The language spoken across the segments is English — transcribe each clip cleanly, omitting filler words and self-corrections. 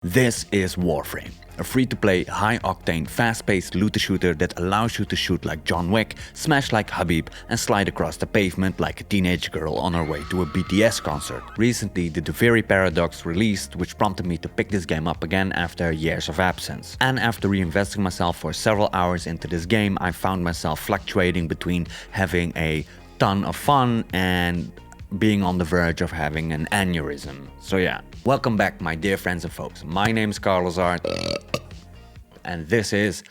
This is Warframe, a free-to-play, high-octane, fast-paced looter-shooter that allows you to shoot like John Wick, smash like Habib, and slide across the pavement like a teenage girl on her way to a BTS concert. Recently, the Very Paradox released, which prompted me to pick this game up again after years of absence. And after reinvesting myself for several hours into this game, I found myself fluctuating between having a ton of fun and being on the verge of having an aneurysm. So yeah, welcome back my dear friends and folks. My name is Carlos Art and this is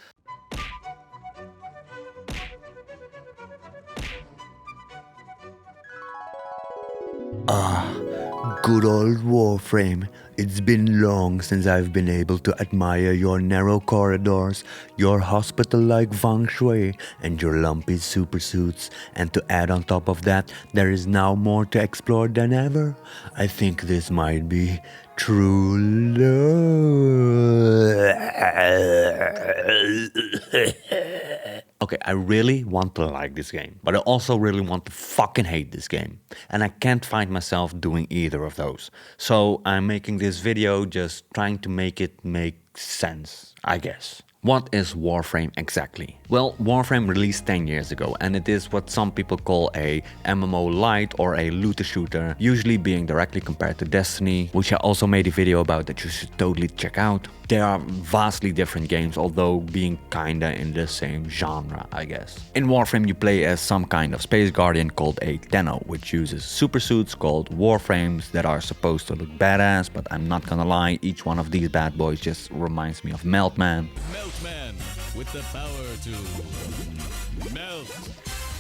good old Warframe. It's been long since I've been able to admire your narrow corridors, your hospital-like feng shui, and your lumpy supersuits. And to add on top of that, there is now more to explore than ever. I think this might be true love. Okay, I really want to like this game, but I also really want to fucking hate this game. And I can't find myself doing either of those. So I'm making this video just trying to make it make sense, I guess. What is Warframe exactly? Well, Warframe released 10 years ago and it is what some people call a MMO light or a looter shooter, usually being directly compared to Destiny, which I also made a video about that you should totally check out. They are vastly different games, although being kinda in the same genre, I guess. In Warframe you play as some kind of space guardian called a Tenno, which uses supersuits called Warframes that are supposed to look badass, but I'm not gonna lie, each one of these bad boys just reminds me of Meltman. Meltman with the power to melt.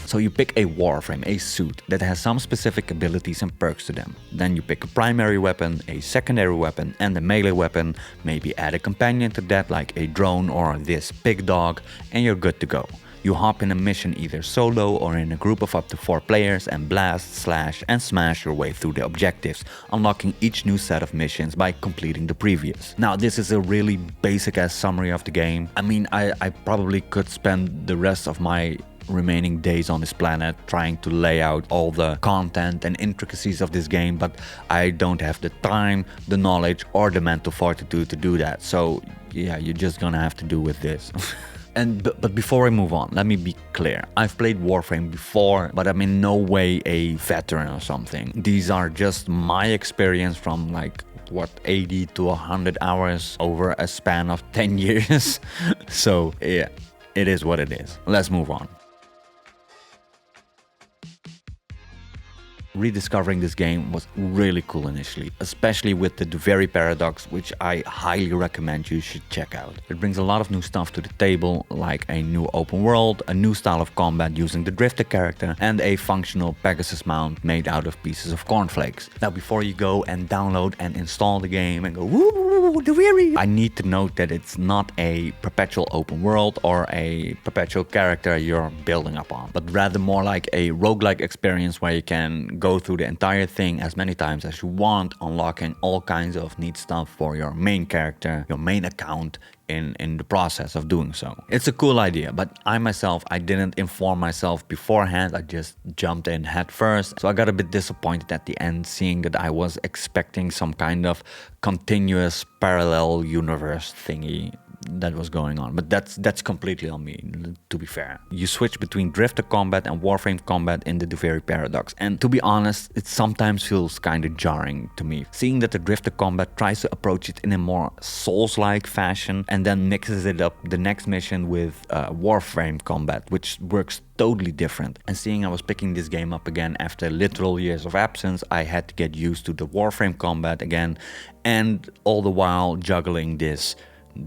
So you pick a Warframe, a suit that has some specific abilities and perks to them. Then you pick a primary weapon, a secondary weapon and a melee weapon, maybe add a companion to that like a drone or this pig dog, and you're good to go. You hop in a mission either solo or in a group of up to 4 players and blast, slash and smash your way through the objectives, unlocking each new set of missions by completing the previous. Now this is a really basic ass summary of the game. I mean, I probably could spend the rest of my remaining days on this planet trying to lay out all the content and intricacies of this game, but I don't have the time, the knowledge or the mental fortitude to do that. So yeah, you're just gonna have to do with this. But before I move on, let me be clear. I've played Warframe before, but I'm in no way a veteran or something. These are just my experience from like, what, 80 to 100 hours over a span of 10 years. So yeah, it is what it is. Let's move on. Rediscovering this game was really cool initially, especially with the Very Paradox, which I highly recommend you should check out. It brings a lot of new stuff to the table, like a new open world, a new style of combat using the Drifter character, and a functional Pegasus mount made out of pieces of cornflakes. Now before you go and download and install the game and go woo, the Very, I need to note that it's not a perpetual open world or a perpetual character you're building upon, but rather more like a roguelike experience where you can go through the entire thing as many times as you want, unlocking all kinds of neat stuff for your main character, your main account in the process of doing so. It's a cool idea, but I didn't inform myself beforehand. I just jumped in head first. So I got a bit disappointed at the end, seeing that I was expecting some kind of continuous parallel universe thingy that was going on, but that's completely on me, to be fair. You switch between Drifter combat and Warframe combat in the Very Paradox, and to be honest, it sometimes feels kind of jarring to me, seeing that the Drifter combat tries to approach it in a more Souls-like fashion and then mixes it up the next mission with Warframe combat, which works totally different. And seeing I was picking this game up again after literal years of absence, I had to get used to the Warframe combat again, and all the while juggling this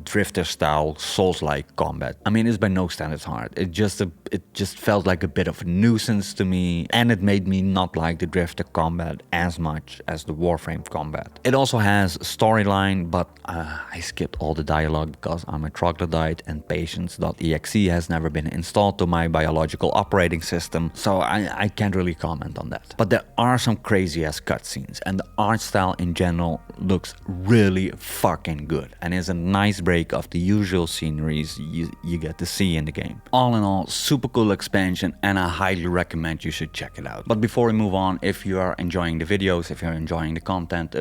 Drifter style Souls-like combat. I mean, it's by no standards hard. It just felt like a bit of a nuisance to me, and it made me not like the Drifter combat as much as the Warframe combat. It also has storyline, but I skipped all the dialogue because I'm a troglodyte and patience.exe has never been installed to my biological operating system, so I can't really comment on that. But there are some crazy ass cutscenes, and the art style in general looks really fucking good and is a nice break of the usual sceneries you get to see in the game. All in all, super cool expansion, and I highly recommend you should check it out. But before we move on, if you are enjoying the videos, if you're enjoying the content,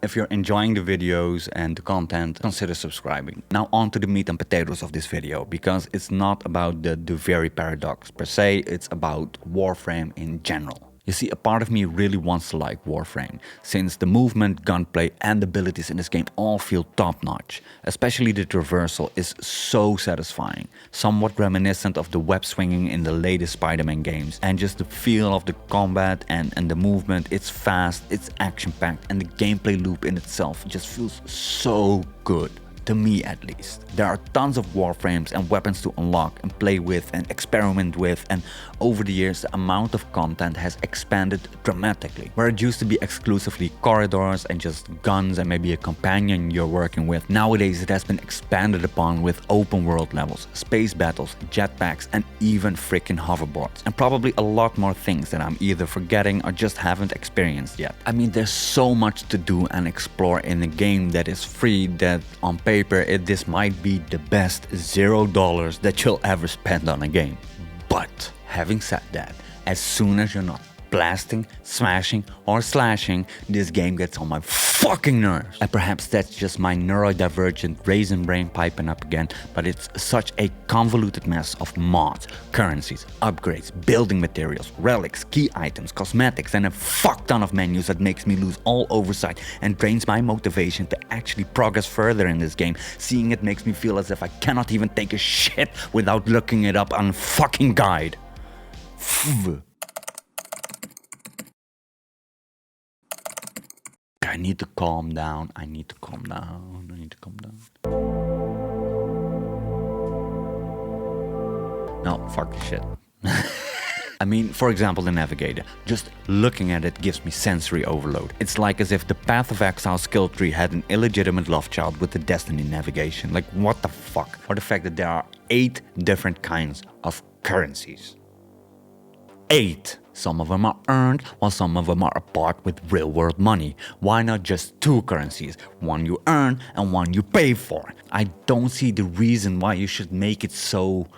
If you're enjoying the videos and the content, consider subscribing. Now on to the meat and potatoes of this video, because it's not about the very paradox per se, it's about Warframe in general. You see, a part of me really wants to like Warframe, since the movement, gunplay and abilities in this game all feel top-notch. Especially the traversal is so satisfying, somewhat reminiscent of the web swinging in the latest Spider-Man games. And just the feel of the combat and the movement, it's fast, it's action-packed, and the gameplay loop in itself just feels so good. To me at least. There are tons of Warframes and weapons to unlock and play with and experiment with, and over the years the amount of content has expanded dramatically. Where it used to be exclusively corridors and just guns and maybe a companion you're working with, nowadays it has been expanded upon with open world levels, space battles, jetpacks and even freaking hoverboards. And probably a lot more things that I'm either forgetting or just haven't experienced yet. I mean, there's so much to do and explore in a game that is free that on paper this might be the best $0 that you'll ever spend on a game. But having said that, as soon as you're not blasting, smashing or slashing, this game gets on my fucking nerves. And perhaps that's just my neurodivergent raisin brain piping up again, but it's such a convoluted mess of mods, currencies, upgrades, building materials, relics, key items, cosmetics and a fuck ton of menus that makes me lose all oversight and drains my motivation to actually progress further in this game. Seeing it makes me feel as if I cannot even take a shit without looking it up on a fucking guide. I need to calm down. I need to calm down. No, fuck this shit. I mean, for example, the navigator. Just looking at it gives me sensory overload. It's like as if the Path of Exile skill tree had an illegitimate love child with the Destiny navigation. Like, what the fuck? Or the fact that there are 8 different kinds of currencies. 8. Some of them are earned, while some of them are bought with real-world money. Why not just 2 currencies? One you earn and one you pay for. I don't see the reason why you should make it so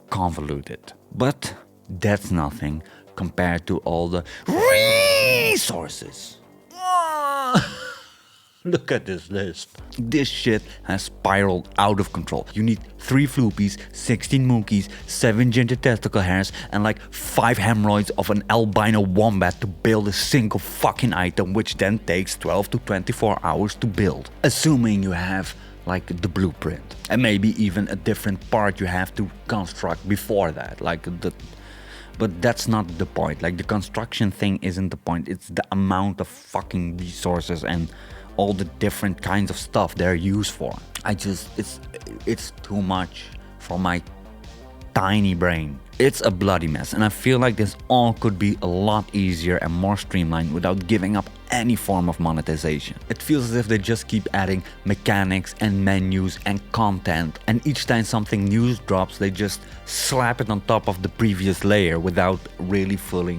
convoluted. But that's nothing compared to all the resources. Look at this list. This shit has spiraled out of control. You need 3 floopies, 16 monkeys, 7 ginger testicle hairs, and like 5 hemorrhoids of an albino wombat to build a single fucking item, which then takes 12 to 24 hours to build. Assuming you have like the blueprint. And maybe even a different part you have to construct before that. But that's not the point. Like, the construction thing isn't the point. It's the amount of fucking resources and all the different kinds of stuff they're used for. It's too much for my tiny brain. It's a bloody mess, and I feel like this all could be a lot easier and more streamlined without giving up any form of monetization. It feels as if they just keep adding mechanics and menus and content, and each time something new drops, they just slap it on top of the previous layer without really fully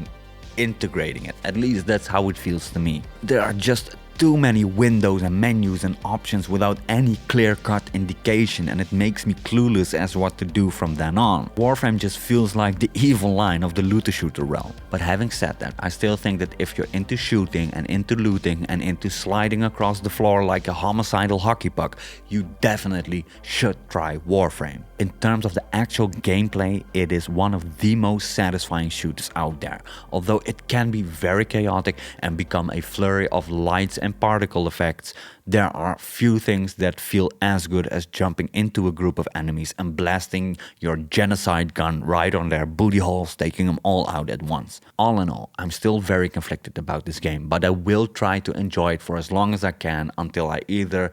integrating it. At least that's how it feels to me. There are just too many windows and menus and options without any clear-cut indication, and it makes me clueless as what to do from then on. Warframe just feels like the evil line of the looter-shooter realm. But having said that, I still think that if you're into shooting and into looting and into sliding across the floor like a homicidal hockey puck, you definitely should try Warframe. In terms of the actual gameplay, it is one of the most satisfying shooters out there. Although it can be very chaotic and become a flurry of lights and particle effects, there are few things that feel as good as jumping into a group of enemies and blasting your genocide gun right on their booty holes, taking them all out at once. All in all, I'm still very conflicted about this game, but I will try to enjoy it for as long as I can until I either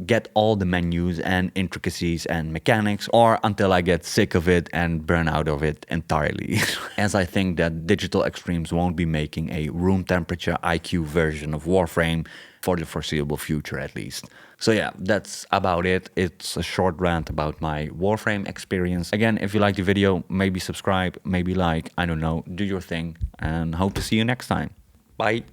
get all the menus and intricacies and mechanics, or until I get sick of it and burn out of it entirely. As I think that Digital Extremes won't be making a room temperature IQ version of Warframe for the foreseeable future at least. So yeah, that's about it. It's a short rant about my Warframe experience. Again, if you like the video, maybe subscribe, maybe like, I don't know, do your thing, and hope to see you next time. Bye.